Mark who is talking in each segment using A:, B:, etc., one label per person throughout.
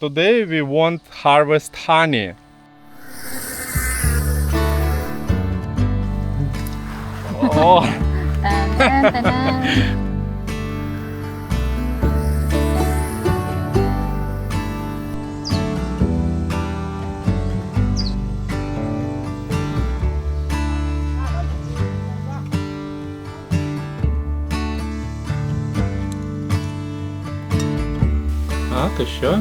A: Today we won't harvest honey. Oh,
B: Tan, tan, tan, tan.
A: ты что?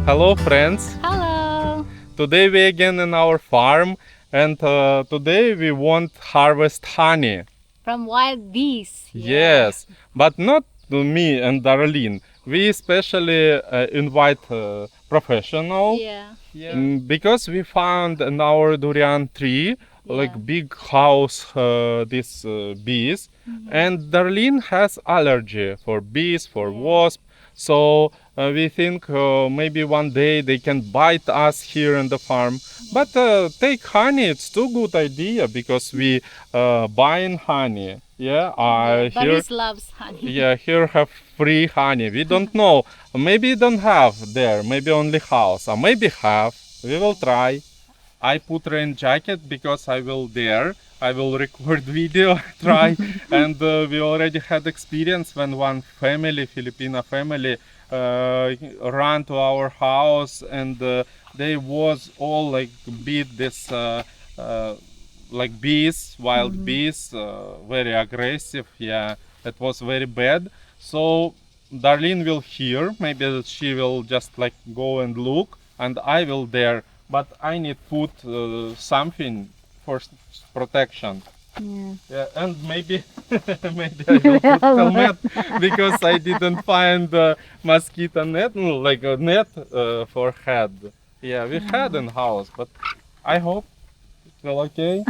A: Hello friends.
B: Hello.
A: Today we again in our farm and today we won't harvest honey.
B: From wild bees.
A: Yes, but not me and Darlene. We especially invite professional.
B: Yeah.
A: Because we found in our durian tree like big house these bees, and Darlene has allergy for bees, for wasp. So we think maybe one day they can bite us here in the farm. But take honey, it's too good idea because we buying honey. Yeah, here.
B: Buddies loves honey.
A: Yeah, here have free honey. We don't know. Maybe don't have there. Maybe only house. Or maybe have. We will try. I put rain jacket because I will there. I will record video, try. And we already had experience when one family, Filipino family, ran to our house and they was all like beat this like bees, wild bees, very aggressive. Yeah, it was very bad. So Darlene will hear. Maybe she will just like go and look, and I will there. But I need put something for protection. Yeah, and maybe maybe I will put helmet because I didn't find mosquito net, like a net for head. Yeah, we had in house, but I hope it will okay.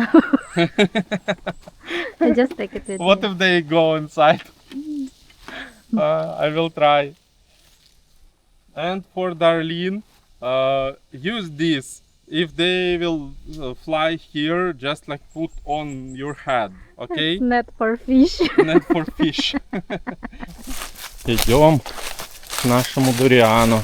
B: I just take it with
A: What
B: me.
A: if they go inside? I will try. And for Darlene, use this. If they will fly here, just like put on your head, okay?
B: Net for fish.
A: Net for fish. Идем к нашему дуриану.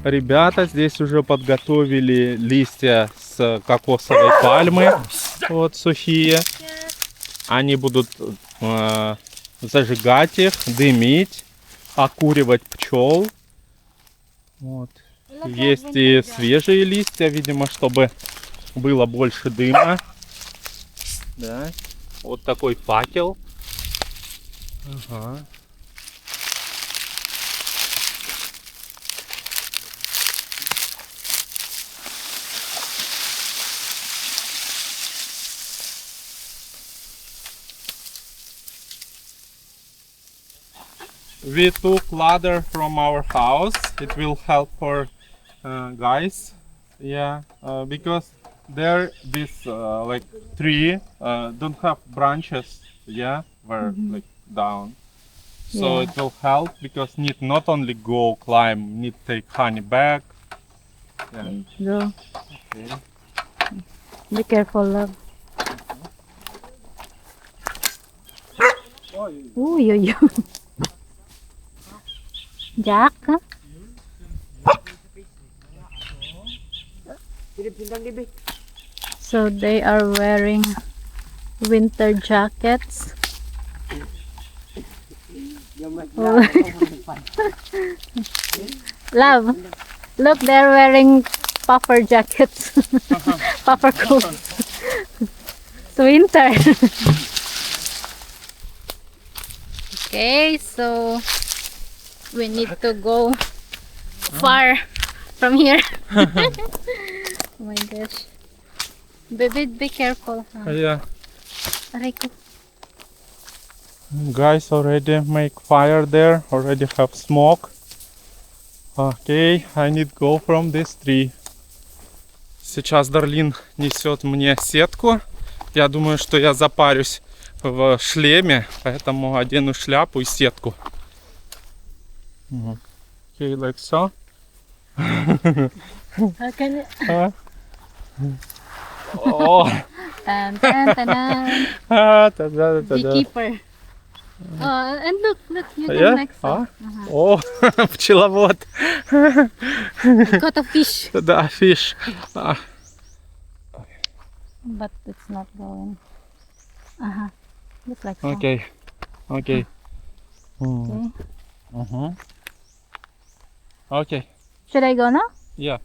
A: Ребята здесь уже подготовили листья с кокосовой пальмы, вот сухие. Они будут зажигать их, дымить, окуривать пчел. Вот. Есть и свежие листья, видимо, чтобы было больше дыма. Да. Вот такой факел. Ага. We took ladder from our house. It will help for guys. Yeah, because there this like tree don't have branches. Yeah, were like down. So it will help because need not only go climb, need take honey back. Yeah.
B: Go.
A: Okay.
B: Be careful, love. Ooh, yo. Jack? So they are wearing winter jackets. Love, look, they're wearing puffer jackets. Puffer coats. It's winter. Okay, so we need to go far from here. Oh my gosh. Baby, be careful. Huh?
A: Yeah.
B: Aray ko.
A: Guys already make fire there, already have smoke. Okay, I need go from this tree. Сейчас Дарлин несет мне сетку. Я думаю, что я запарюсь в шлеме, поэтому одену шляпу и сетку. Okay, like so.
B: How can you...
A: Oh.
B: Tan, tan, tan, tan.
A: Та-да-да-да-да.
B: Beekeeper. And look, you can
A: Yeah?
B: make some.
A: О, пчеловод.
B: Got a fish.
A: Да, fish.
B: But it's not going. Just like so.
A: Okay. Okay.
B: Okay.
A: Okay.
B: Should I go now?
A: Yeah.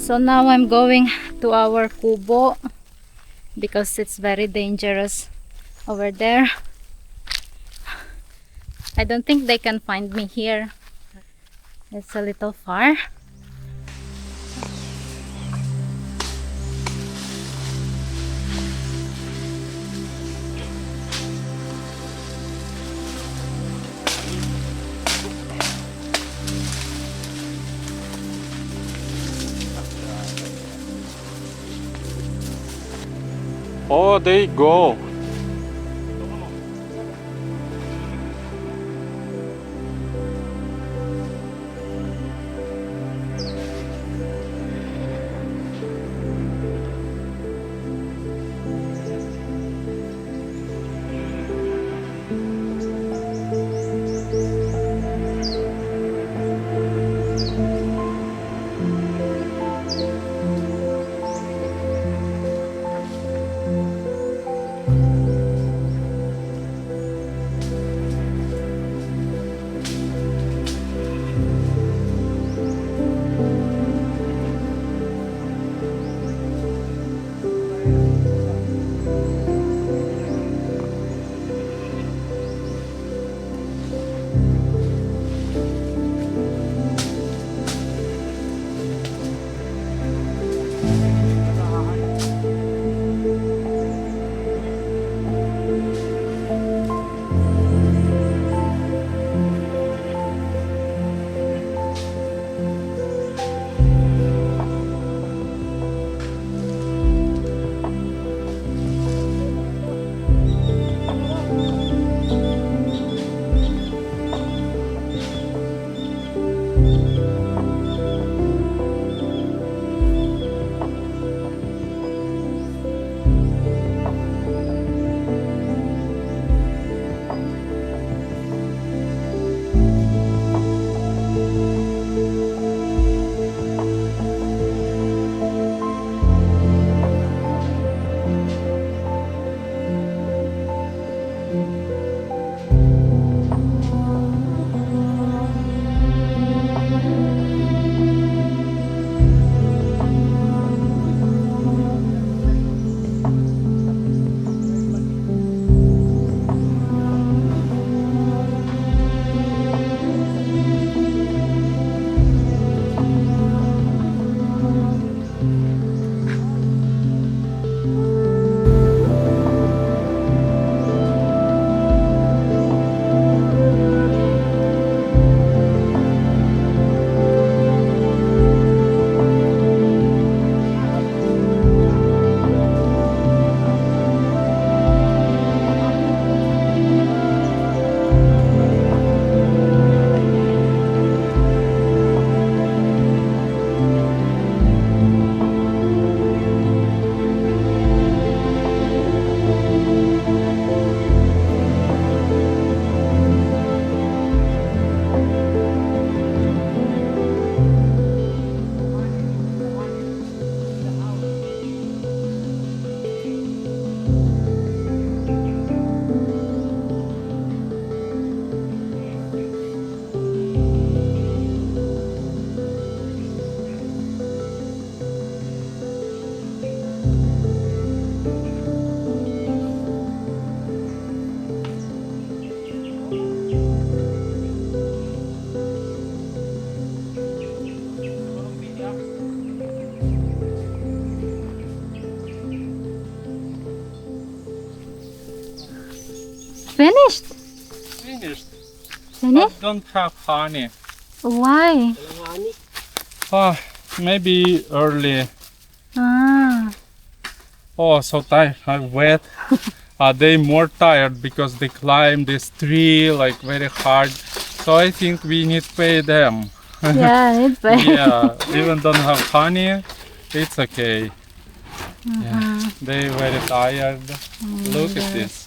B: So now I'm going to our kubo because it's very dangerous over there. I don't think they can find me here. It's a little far.
A: Oh, there you go.
B: Finished.
A: Finished.
B: Finished?
A: But don't have honey.
B: Why?
A: Oh, maybe early.
B: Ah.
A: Oh, so tired. I'm wet. They more tired because they climb this tree like very hard. So I think we need to pay them.
B: Yeah, it's bad.
A: Yeah, even don't have honey, it's okay. Yeah, they very tired. Look at this.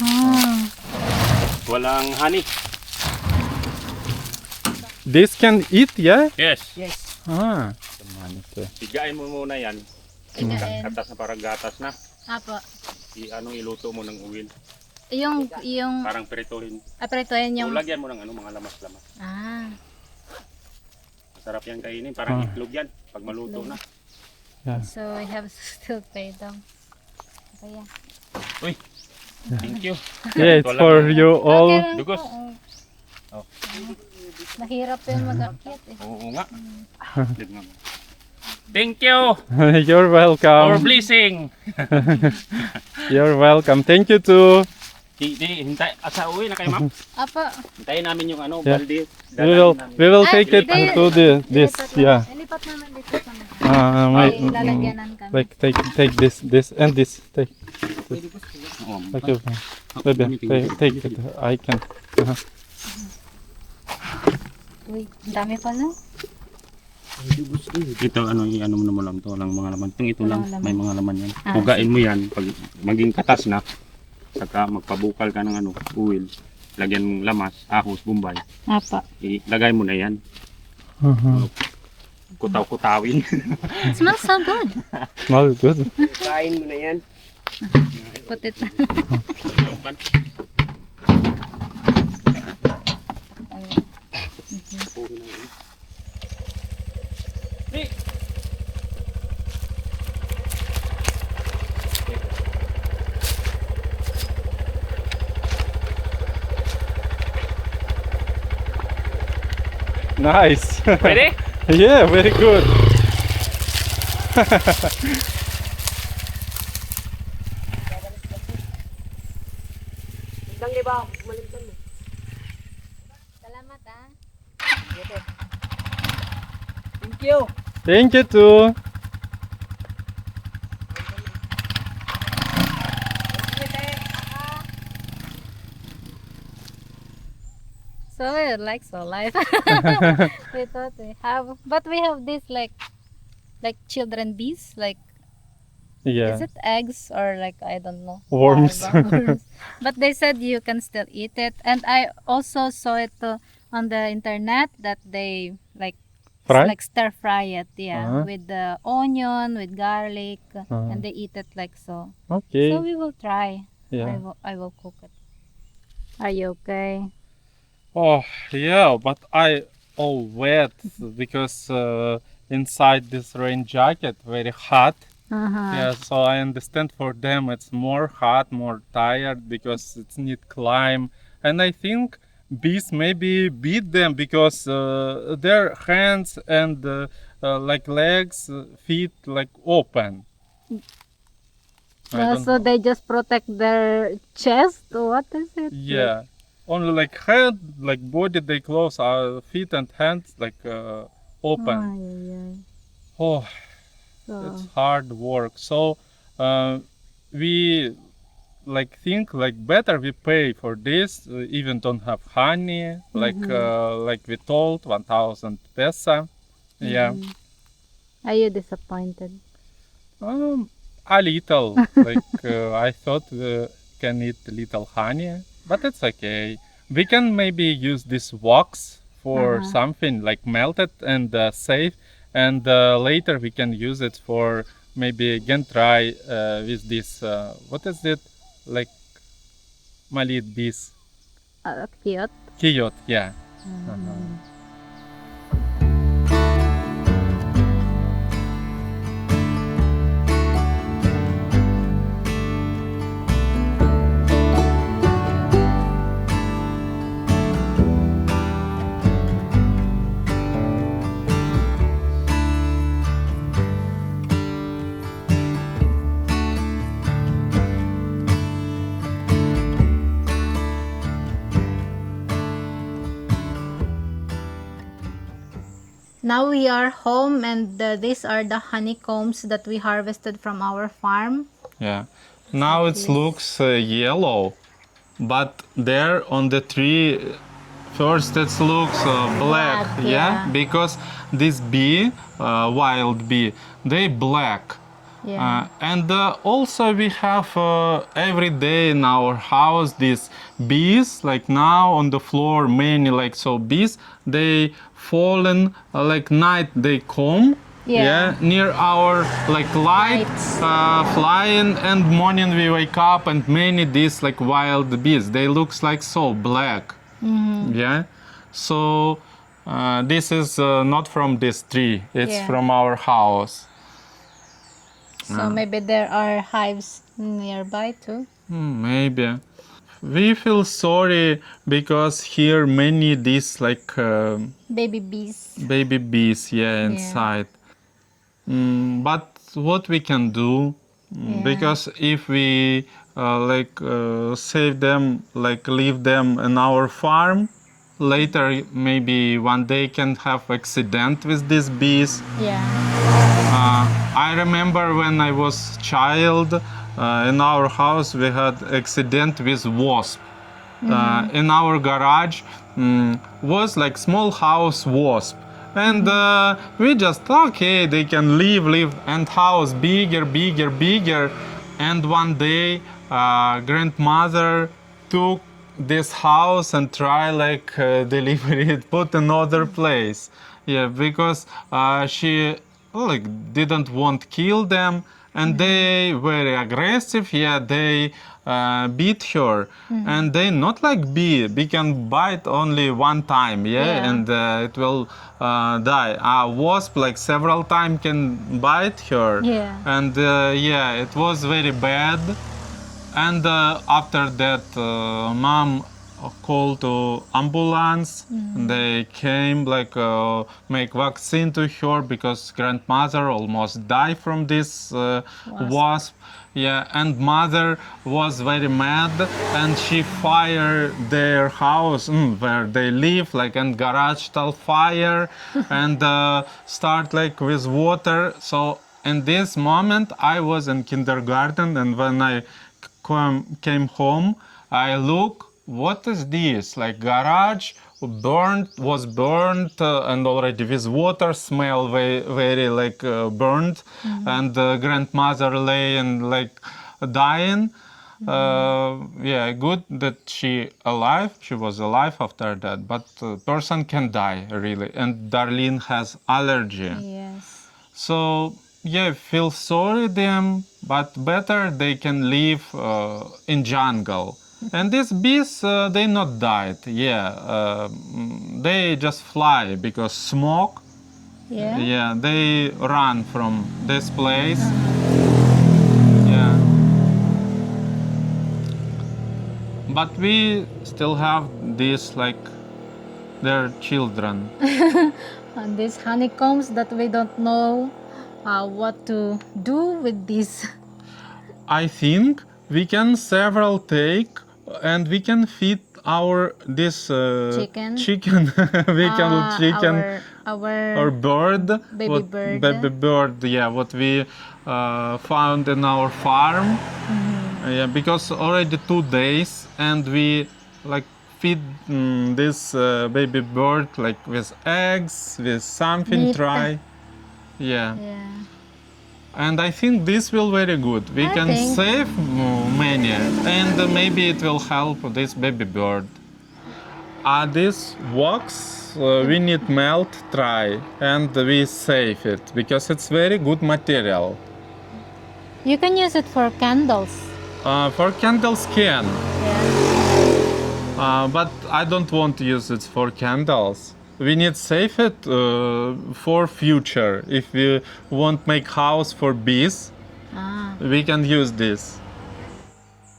B: Oh.
C: Walang honey.
A: This can eat, yeah?
C: Yes.
A: Ah.
C: Higain mo muna yan.
B: Higain.
C: Katas na parang gatas na.
B: Apo.
C: Iluto mo ng uwil.
B: Yung
C: Parang prituhin.
B: apretohin yung...
C: Lagyan mo ng mga lamas-lamas.
B: Ah.
C: Masarap yan kainin. Parang itlog yan. Pag maluto na.
A: Yeah.
B: So we have to still pay them. So yeah.
C: Uy. Thank you.
A: Yeah, it's for you all.
B: Okay lang
C: Dugos.
B: po.
C: Oh.
B: Mahirap yun mag-akyat eh.
C: Oo nga. Thank you
A: You're
C: for
A: welcome.
C: blessing.
A: You're welcome. Thank you too.
C: Hintay. Asa uwi na kayo, ma'am?
B: Apo.
C: Hintayin namin yung
A: Yeah.
C: balde.
A: We will take it
B: Ay,
A: to this. Yeah.
B: Ilipat naman dito sa mga.
A: My,
B: Ay, lalagyanan kami.
A: like take this and this. Take.
C: Oo.
A: Okay. Baby, take it. I can.
B: Uy, ang dami pala.
C: Ito ano mo naman to lang mga laman. Ito lang
B: Walang laman.
C: may mga laman yan.
B: Ah,
C: Hugain mo yan pag maging katas na. Saka magpabukal ka ng uwil. Lagyan mong lamas, ahos, bumbay.
B: Apa.
C: Ilagay mo na yan. Kutaw-kutawin.
B: It smells so good.
A: Smells good.
C: Kain mo na yan.
B: Put it.
A: Nice.
C: Pwede?
A: Yeah, very good.
B: Salamat ah.
A: Thank you too.
B: So we're like so life. We thought we have, but we have this like children bees. Like,
A: Yeah.
B: is it eggs or like I don't know
A: Worms.
B: worms. But they said you can still eat it, and I also saw it on the internet that they like
A: Fry?
B: like stir fry it, yeah,
A: Uh-huh.
B: with the onion, with garlic,
A: Uh-huh.
B: and they eat it like so.
A: Okay.
B: So we will try.
A: Yeah.
B: I will cook it. Are you okay?
A: Oh, yeah, but I all wet because inside this rain jacket very hot.
B: Uh-huh.
A: Yeah, so I understand for them it's more hot, more tired because it's need climb, and I think bees maybe beat them because their hands and like legs, feet like open. I don't
B: So they just protect their chest? What is it?
A: Yeah, only like head, like body they close, feet and hands like open.
B: Ay.
A: Oh,
B: So,
A: it's hard work. So we like think like better we pay for this, even don't have honey, like we told 1,000 pesa. Yeah,
B: are you disappointed?
A: a little. Like I thought we can eat little honey, but it's okay. We can maybe use this wax for something like melted and safe, and later we can use it for maybe again try with this. What is it? Like malit bees.
B: Cute.
A: Kiyot, yeah.
B: Now we are home, and these are the honeycombs that we harvested from our farm.
A: Yeah. Now it
B: Yes.
A: looks yellow, but there on the tree, first it looks black.
B: Black, yeah.
A: Because this bee, wild bee, they black.
B: Yeah.
A: And also we have every day in our house these bees, like now on the floor many like so bees, they fallen like night they come.
B: Yeah.
A: Near our like light
B: Lights.
A: flying, and morning we wake up and many these like wild bees, they looks like so black. Yeah, so this is not from this tree, it's
B: Yeah.
A: from our house.
B: So maybe there are hives nearby too.
A: Maybe we feel sorry because here many these like
B: Baby bees.
A: baby bees inside. But what we can do, because if we save them, like leave them in our farm, later maybe one day can have accident with these bees.
B: Yeah.
A: I remember when I was child, in our house we had accident with wasp. In our garage was like small house wasp, and we just okay, they can live, and house bigger, and one day grandmother took this house and try like deliver it, put another place. Yeah, because she like didn't want kill them, and they very aggressive. Yeah, they beat her, and they not like bee can bite only one time.
B: Yeah.
A: And it will die. Wasp like several times can bite her.
B: Yeah.
A: And it was very bad. And after that, mom called to ambulance. They came like make vaccine to her because grandmother almost died from this wasp. Yeah, and mother was very mad, and she fired their house where they live, like in garage style fire, and start like with water. So in this moment, I was in kindergarten, and when I came home, I look, what is this? Like garage was burnt and already with water smell very like burnt, and grandmother lay and like dying. Good that she was alive after that, but person can die really, and Darlene has allergy.
B: Yes.
A: So feel sorry them, but better they can live in jungle. And these bees, they not died. They just fly because smoke.
B: Yeah.
A: Yeah, they run from this place. Yeah. But we still have these like their children.
B: And these honeycombs that we don't know what to do with this.
A: I think we can several take, and we can feed our this
B: Chicken.
A: we can chicken
B: Our
A: or bird,
B: Baby bird.
A: baby bird. Yeah, what we found in our farm. Yeah, because already 2 days, and we like feed this baby bird like with eggs, with something
B: Meat.
A: dry. Yeah.
B: yeah.
A: And I think this will very good. We
B: I
A: can
B: think.
A: save many, and maybe it will help this baby bird. This wax we need melt dry, and we save it because it's very good material.
B: You can use it for candles.
A: For candles can,
B: Yeah.
A: but I don't want to use it for candles. We need save it for future. If we want make house for bees, we can use this.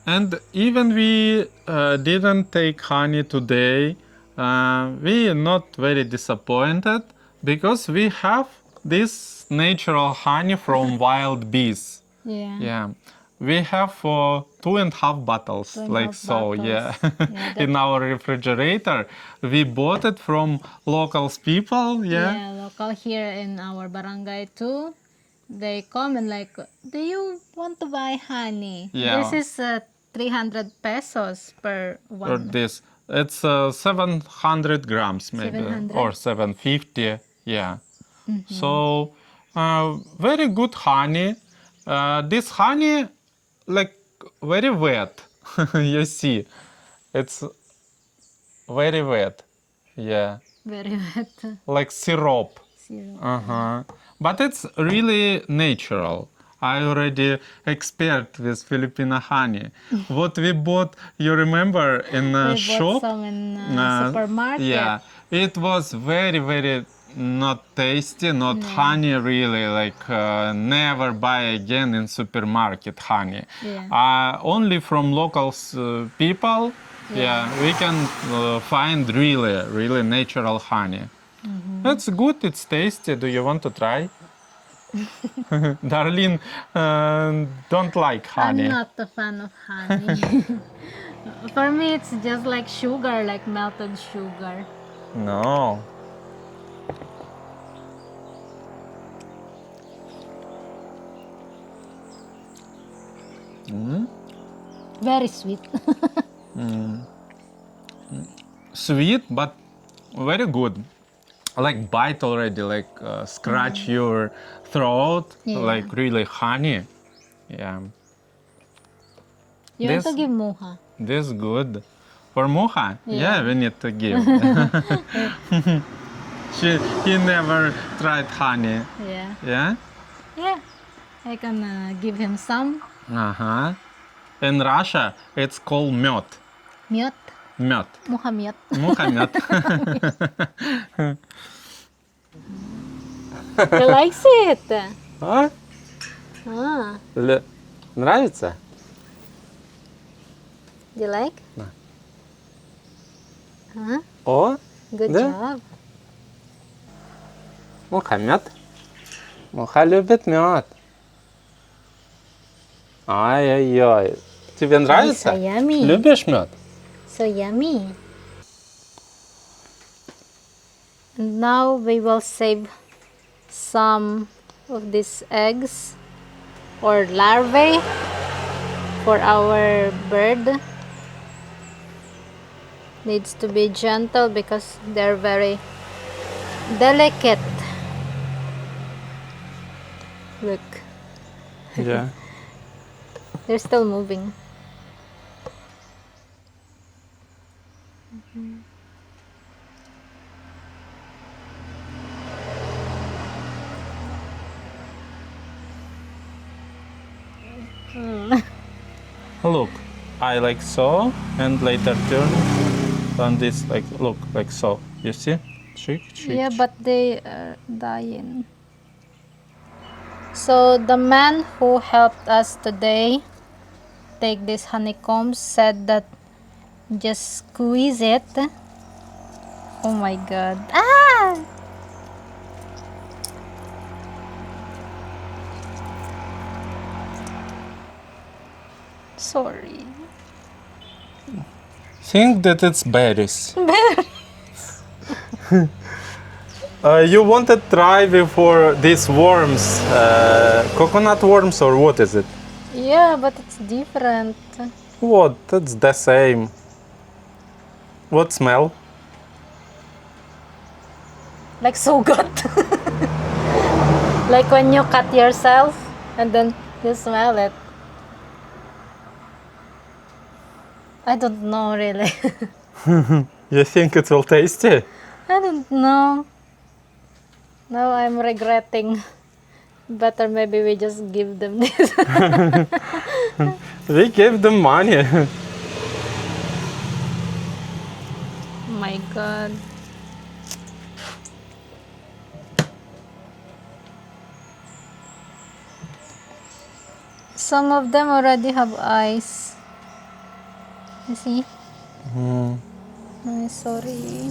A: And even we didn't take honey today, we are not very disappointed because we have this natural honey from wild bees.
B: Yeah.
A: Yeah. We have 2.5 bottles,
B: 2.5
A: like so, yeah,
B: bottles. Yeah,
A: in our refrigerator. We bought it from locals people,
B: Yeah, local here in our barangay too. They come and like, do you want to buy honey?
A: Yeah.
B: This is 300 pesos per
A: Or
B: one.
A: this. It's 700 grams maybe,
B: 700?
A: or 750, yeah. So, very good honey. This honey, like, very wet, you see. It's very wet, yeah,
B: Very wet.
A: like syrup.
B: Syrup.
A: Uh-huh. But it's really natural. I already expert with Filipino honey. What we bought, you remember, in a
B: We
A: shop?
B: bought some in
A: Uh,
B: supermarket.
A: Yeah, it was very, very not tasty, not honey really, like never buy again in supermarket honey.
B: Yeah.
A: Only from local people, yeah, we can find really, really natural honey. It's good, it's tasty. Do you want to try? Darlene don't like honey.
B: I'm not a fan of honey. For me, it's just like sugar, like melted sugar.
A: No.
B: Very sweet.
A: Sweet, but very good. Like bite already, like scratch your throat,
B: Yeah.
A: like really honey. Yeah,
B: You want
A: This-
B: to give Muha?
A: this good. For Muha,
B: Yeah.
A: we need to give. He never tried honey.
B: Yeah.
A: Yeah.
B: Yeah. I can give him some.
A: Uh-huh. In Russia, it's called mед.
B: Mute.
A: Mед.
B: Muha mute.
A: Muha mед.
B: He likes it.
A: А?
B: Ah,
A: Нравится?
B: do you like?
A: No.
B: Huh?
A: О,
B: Good
A: Да?
B: job.
A: Муха мед. Муха любит мед. Ай-яй-яй. Тебе нравится?
B: so yummy.
A: Любишь мед?
B: So yummy. And now we will save some of these eggs or larvae for our bird. Needs to be gentle because they're very delicate. Look,
A: Yeah.
B: they're still moving.
A: Look, I like so, and later turn on this, like, look, like so. You see? Chick, chick.
B: Yeah, but they are dying. So the man who helped us today take this honeycombs said that just squeeze it. Oh my god. Ah! Sorry.
A: Think that it's berries. You wanted to try before these worms, coconut worms, or what is it?
B: Yeah, but it's different.
A: What? That's the same. What smell?
B: Like so good. Like when you cut yourself and then you smell it. I don't know really.
A: You think it will tasty?
B: I don't know. Now I'm regretting. Better maybe we just give them this.
A: We gave them money.
B: My god. Some of them already have eyes. You see? I'm sorry.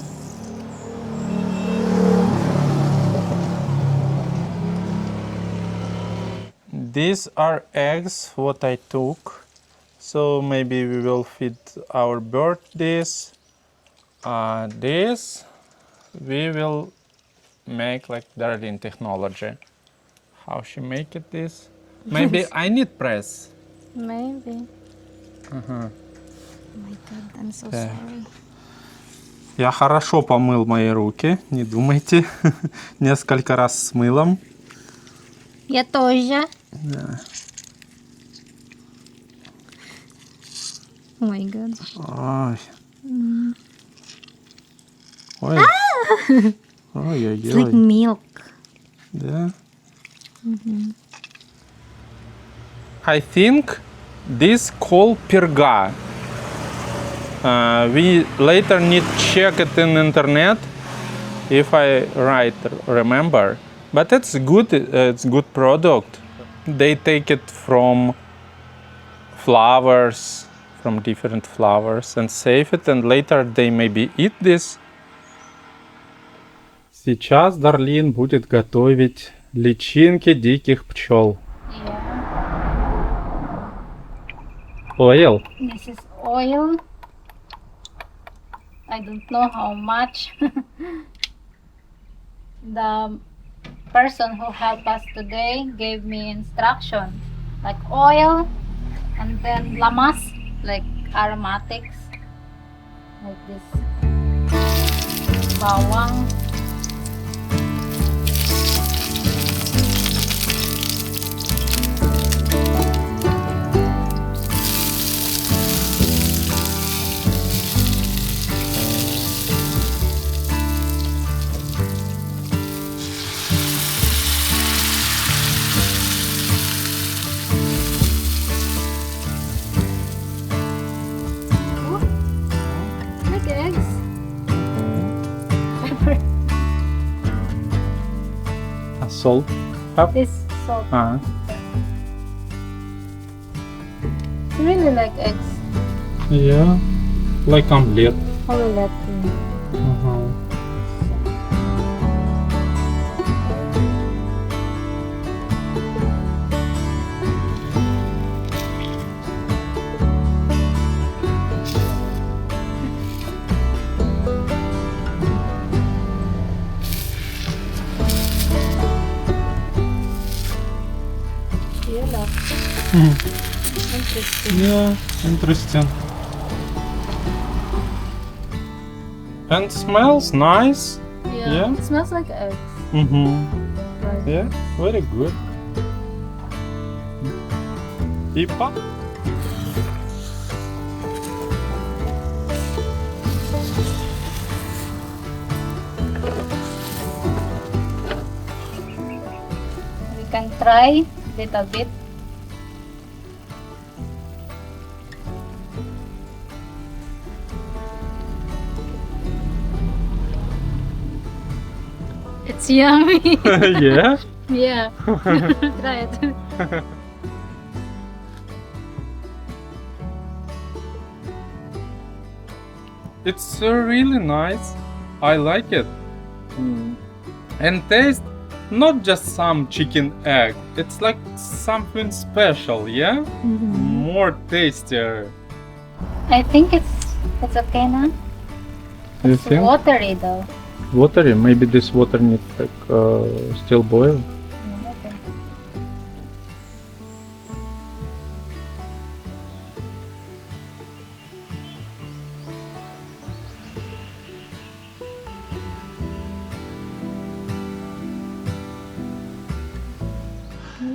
A: These are eggs what I took. So maybe we will feed our bird this. This we will make like Darlene technology. How she make it this? Maybe I need press.
B: Maybe. Oh my God, I'm so
A: Да.
B: sorry.
A: Я хорошо помыл мои руки, не думайте. Несколько раз с мылом.
B: Я тоже.
A: Да.
B: Oh my God.
A: Ой. Ой.
B: It's like
A: Ой-ой-ой.
B: milk.
A: Да. I think this called perga. We later need check it in internet if I remember. But it's good product. They take it from flowers, from different flowers and save it, and later they maybe eat this. Сейчас Дарлин будет готовить личинки диких пчел.
B: Yeah.
A: Oil.
B: This is oil. I don't know how much. The person who helped us today gave me instruction, like oil, and then lamas, like aromatics, like this bawang. Like eggs. Pepper.
A: Salt.
B: This salt. It's really like eggs.
A: Yeah, like omelette.
B: Omelette. Yellow. Interesting.
A: Yeah, interesting. And smells nice. Yeah.
B: It smells like eggs. Right.
A: Yeah, very good. Ipa.
B: We can try little bit. It's yummy.
A: Yeah.
B: Yeah. Try it.
A: It's really nice. I like it. And taste not just some chicken egg. It's like something special, yeah? More tastier.
B: I think it's okay now.
A: You
B: It's watery though.
A: Watery? Maybe this water needs like still boil.
B: Okay.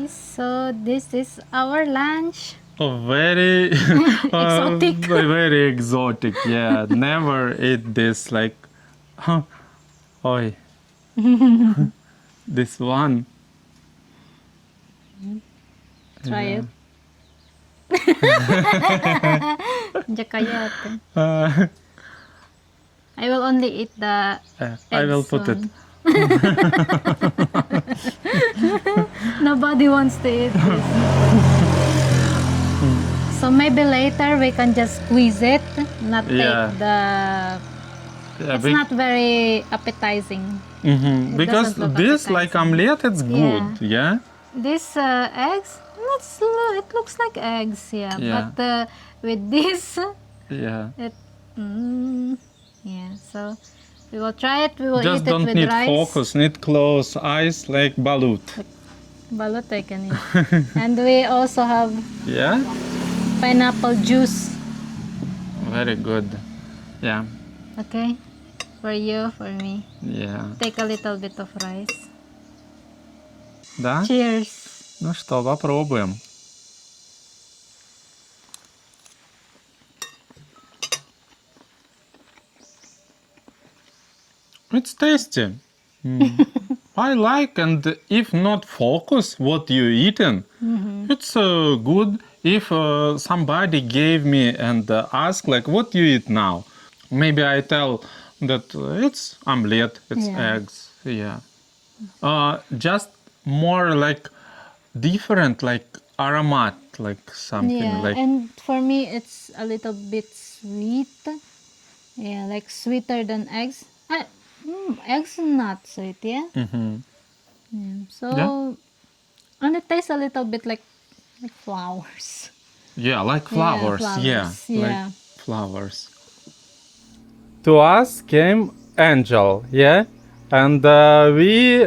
B: So this is our lunch.
A: Oh, very
B: Exotic.
A: very exotic. Yeah, never eat this. Like, oi, this one.
B: Try it. Jakayate. I will only eat the
A: I will
B: eggs
A: put it.
B: one. Nobody wants to eat this. So maybe later we can just squeeze it, not take
A: Yeah.
B: it's not very appetizing.
A: Because
B: doesn't look
A: this, like
B: appetizing.
A: omelette, it's good. Yeah.
B: These eggs It looks like eggs, yeah.
A: Yeah.
B: But with this,
A: Yeah.
B: yeah. So we will try it. We will
A: Just
B: eat it
A: don't
B: with
A: need
B: rice.
A: focus, need close eyes like balut.
B: Balut I can eat. And we also have
A: Yeah?
B: pineapple juice.
A: Very good. Yeah.
B: Okay, for you, for me.
A: Yeah.
B: Take a little bit of rice.
A: Да?
B: Cheers.
A: Ну что, попробуем. It's tasty. I like, and if not focus what you eating, it's good. If somebody gave me and ask like, what you eat now? Maybe I tell that it's omelette, it's
B: Yeah.
A: eggs, yeah. Just more like different, like aromat, like something
B: Yeah,
A: like.
B: and for me it's a little bit sweet. Yeah, like sweeter than eggs. Eggs not sweet, yeah.
A: Mhm.
B: Yeah. So,
A: Yeah.
B: and it tastes a little bit like flowers.
A: Yeah, like flowers. Yeah,
B: flowers, yeah.
A: like flowers. To us came Angel, yeah, and we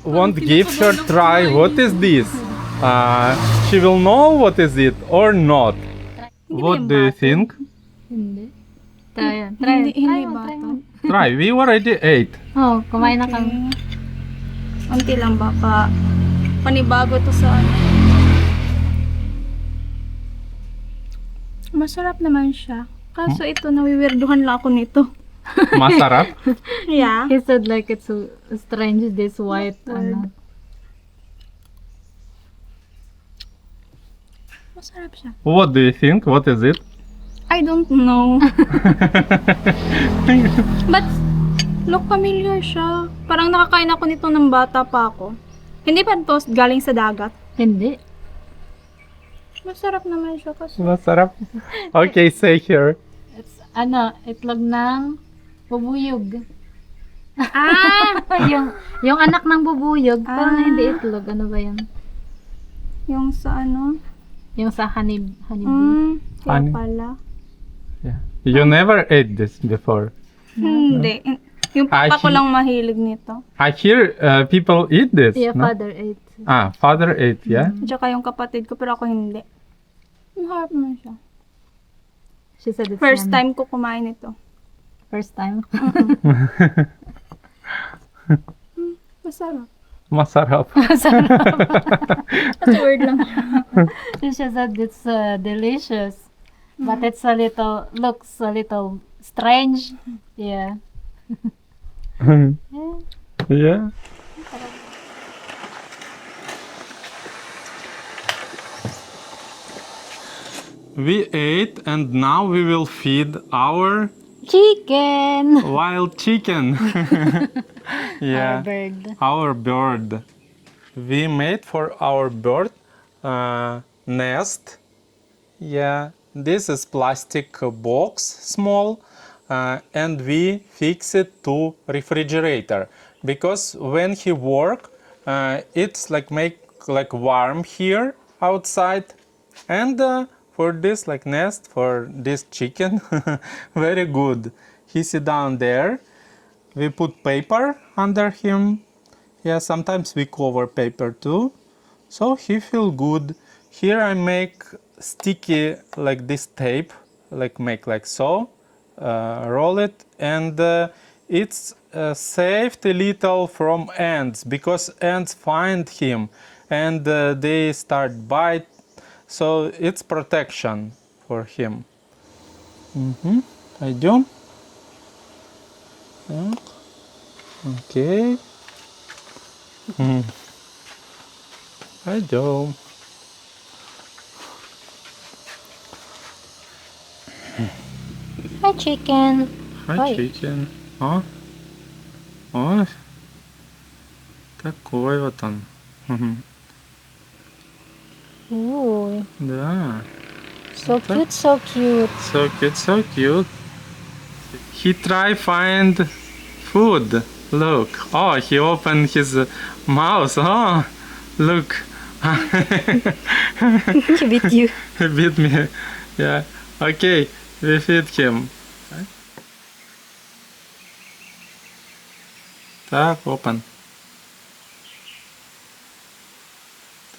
A: won't give her try. What is this? She will know what is it or not. What do you think?
B: Hindi. Try yan. Try.
D: Hindi
B: mo,
D: ba
B: try
D: to?
B: mo.
A: Try. We already ate.
B: Oh, kumain na kami.
D: Unti lang baka panibago to sa ano. Masarap naman siya. Kaso ito, nawiwirduhan lang ako nito.
A: Masarap.
D: Yeah.
B: He said like it's so strange, this white, ano.
D: Masarap siya.
A: What do you think? What is it?
D: I don't know. But, look familiar siya. Parang nakakain ako nito ng bata pa ako. Hindi pa to galing sa dagat.
B: Hindi.
D: Masarap naman siya kasi.
A: Masarap. Okay, say here.
B: It's, itlog ng bubuyog. yung anak ng bubuyog, parang
D: Ah.
B: hindi itlog. Ano ba yan?
D: Yung sa ano?
B: Yung sa honey bee.
D: Kaya
A: Honey.
D: pala.
A: Yeah. You never ate this before.
D: Hindi. Yung papa ko lang mahilig nito.
A: I hear people eat this.
B: Yeah,
A: no?
B: father ate.
A: Father ate, yeah?
D: Tsaka yung kapatid ko, pero ako hindi. Maharap naman siya.
B: She said it's
D: First
B: yummy.
D: time ko kumain ito.
B: First time.
D: Masarap.
A: Masarap.
D: That's word lang.
B: She said it's delicious. But it's looks a little strange. Yeah.
A: Yeah. We ate and now we will feed our
B: Chicken!
A: wild chicken. Yeah.
B: Our bird.
A: Our bird. We made for our bird nest. Yeah, this is plastic box, small, and we fix it to refrigerator because when he work, it's like make like warm here outside, and for this like nest for this chicken, very good. He sit down there. We put paper under him. Yeah, sometimes we cover paper too, so he feel good. Here I make sticky like this tape, like make like so, roll it, and it's saved a little from ants because ants find him and they start bite, so it's protection for him. Пойдем. Так. Окей. Пойдем.
B: Hi, chicken.
A: Hi,
B: Ой.
A: chicken. О, такой вот он.
B: Ooh,
A: Да.
B: so cute, so cute.
A: So cute, so cute. He try find food. Look. Oh, he opened his mouth. Oh, look.
D: He beat you.
A: He beat me. Yeah. Okay, we feed him. Так, open.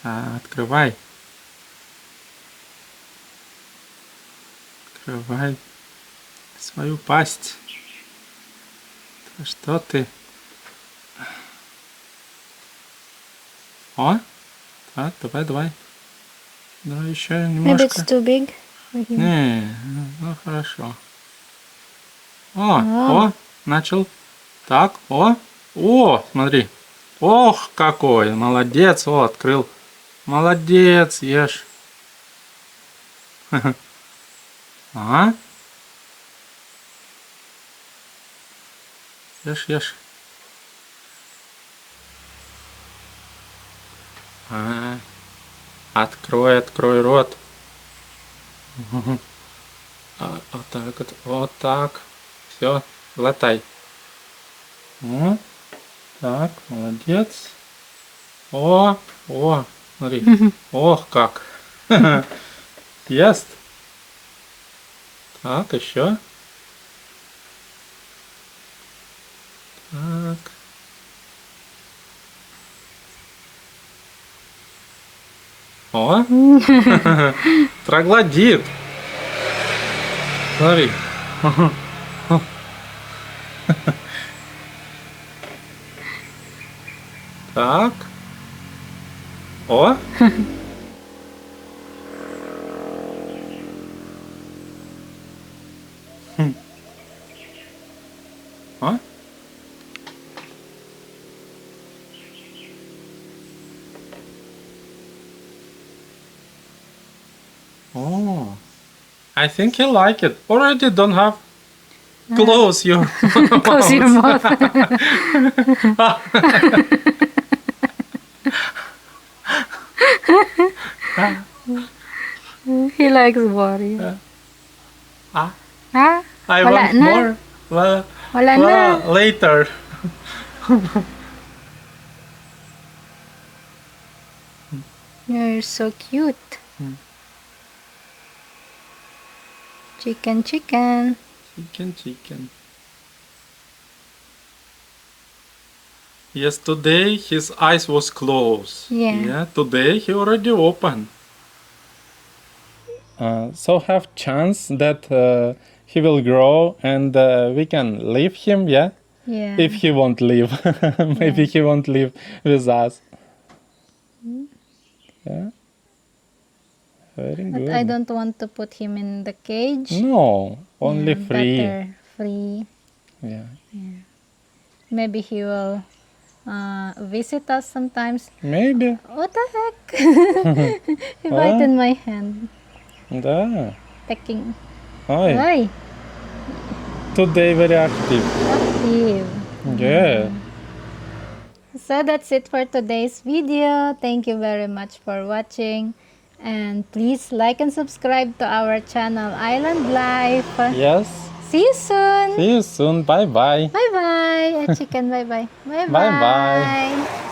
A: Так, открывай. Открывай свою пасть. Да что ты? О, так, давай. Давай еще
D: Maybe it's
A: немножко.
D: too big for him.
A: Не, ну хорошо. О, начал. Так, о, смотри. Ох, какой, молодец, открыл. Молодец, ешь. Ага. Ешь. Ага. Открой рот. Вот так. Все, глотай. Так, молодец. О, смотри. Ох, как. Ест. Так, еще. Так. О, троглодит. Смотри. Так. О. О. Oh, I think you like it. Already don't have. Close your
D: Close your mouth. He likes water.
A: Ah,
D: Ah,
A: I
D: wala
A: want
D: na.
A: more.
D: Wala na.
A: Later.
D: You're so cute. Chicken.
A: Chicken. Yes, today his eyes was closed.
D: Yeah.
A: Today he already open. So have chance that he will grow and we can leave him, yeah?
D: Yeah.
A: If he won't leave. Maybe he won't leave with us. Yeah. Very
D: But
A: good.
D: I don't want to put him in the cage.
A: No, only
D: Yeah,
A: free.
D: Better free.
A: Yeah.
D: Maybe he will visit us sometimes.
A: Maybe.
D: What the heck? He bit in my hand.
A: Да.
D: Pecking.
A: Oi.
D: Ay,
A: Today very active.
D: active.
A: Yeah.
D: So that's it for today's video. Thank you very much for watching. And please like and subscribe to our channel, Island Life.
A: Yes.
D: See you soon.
A: See you soon. Bye bye.
D: Bye-bye. Chicken, bye-bye.
A: Bye-bye.